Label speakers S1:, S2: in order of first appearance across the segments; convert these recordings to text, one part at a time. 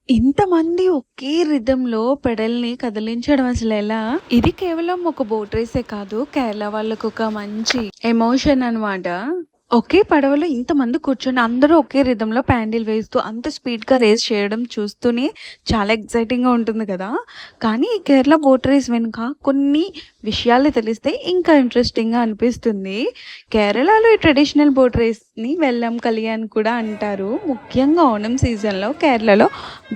S1: ఇంతమంది ఒకే రిథమ్‌లో పెడల్ని కదిలించడం అసలెలా? ఇది కేవలం ఒక బోట్ రేసే కాదు. కేరళ వాళ్ళకొక మంచి ఎమోషన్ అనమాట. ఒకే పడవలో ఇంతమంది కూర్చొని అందరూ ఒకే రిథమ్‌లో ప్యాండిల్ వేస్తూ అంత స్పీడ్‌గా రేస్ చేయడం చూస్తూనే చాలా ఎక్సైటింగ్‌గా ఉంటుంది కదా! కానీ ఈ కేరళ బోట్ రేస్ వెనుక కొన్ని విషయాలు తెలిస్తే ఇంకా ఇంట్రెస్టింగ్‌గా అనిపిస్తుంది. కేరళలో ఈ ట్రెడిషనల్ బోట్ రేస్‌ని వెల్లం కలి అని కూడా అంటారు. ముఖ్యంగా ఓణం సీజన్‌లో కేరళలో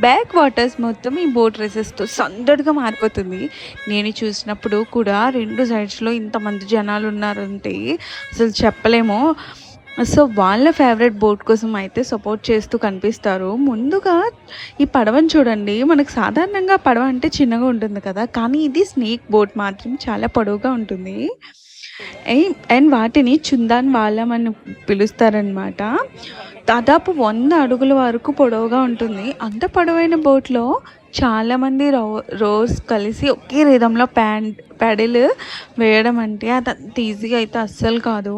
S1: బ్యాక్ వాటర్స్ మొత్తం ఈ బోట్ రేసెస్‌తో సందడిగా మారిపోతుంది. నేను చూసినప్పుడు కూడా 2 సైడ్స్‌లో ఇంతమంది జనాలున్నారంటే అసలు చెప్పలేము. సో, వాళ్ళ ఫేవరెట్ బోట్ కోసం అయితే సపోర్ట్ చేస్తూ కనిపిస్తారు. ముందుగా ఈ పడవని చూడండి. మనకు సాధారణంగా పడవ అంటే చిన్నగా ఉంటుంది కదా! కానీ ఇది స్నేక్ బోట్ మాత్రం చాలా పొడవుగా ఉంటుంది. అండ్ వాటిని చుందాన్ వాలం అని పిలుస్తారనమాట. దాదాపు 100 అడుగుల వరకు పొడవుగా ఉంటుంది. అంత పొడవైన బోట్‌లో చాలామంది రోస్ కలిసి ఒకే రిథమ్‌లో పెడల్ వేయడం అంటే అదంత ఈజీగా అయితే అస్సలు కాదు.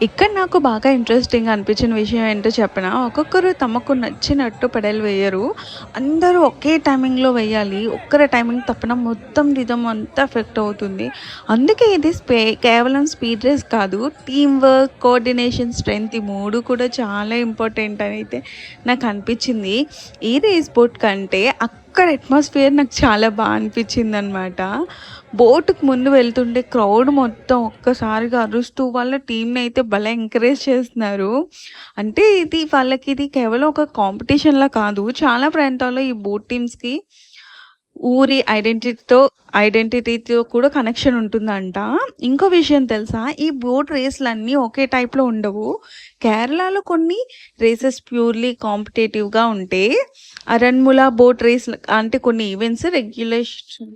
S1: ఇక్కడ నాకు బాగా ఇంట్రెస్టింగ్‌గా అనిపించిన విషయం ఏంటో చెప్పనా? ఒక్కొక్కరు తమకు నచ్చినట్టు పెడల్ వేయరు. అందరూ ఒకే టైమింగ్‌లో వేయాలి. ఒక్కరి టైమింగ్ తప్పున మొత్తం రిథమ్ అంతా ఎఫెక్ట్ అవుతుంది. అందుకే ఇది కేవలం స్పీడ్ రేస్ కాదు. టీమ్ వర్క్, కోఆర్డినేషన్, స్ట్రెంగ్త్ ఈ 3 కూడా చాలా ఇంపార్టెంట్ అని అయితే నాకు అనిపించింది. ఈ రేస్ బోట్ కంటే అక్కడ అట్మాస్ఫియర్ నాకు చాలా అనిపించిందనమాట. బోటుకి ముందు వెళ్తుంటే క్రౌడ్ మొత్తం ఒక్కసారిగా అరుస్తూ వాళ్ళ టీమ్‌ని అయితే భలే ఎంకరేజ్ చేస్తున్నారు. అంటే ఇది కేవలం ఒక కాంపిటీషన్‌లా కాదు. చాలా ప్రాంతాల్లో ఈ బోట్ టీమ్స్‌కి ఊరి ఐడెంటిటీతో కూడా కనెక్షన్ ఉంటుందంట. ఇంకో విషయం తెలుసా? ఈ బోట్ రేస్‌లన్నీ ఒకే టైప్‌లో ఉండవు. కేరళలో కొన్ని రేసెస్ ప్యూర్‌లీ కాంపిటీటివ్‌గా ఉంటే, అరన్ముల బోట్ రేస్ అంటే కొన్ని ఈవెంట్స్ రెగ్యులేషన్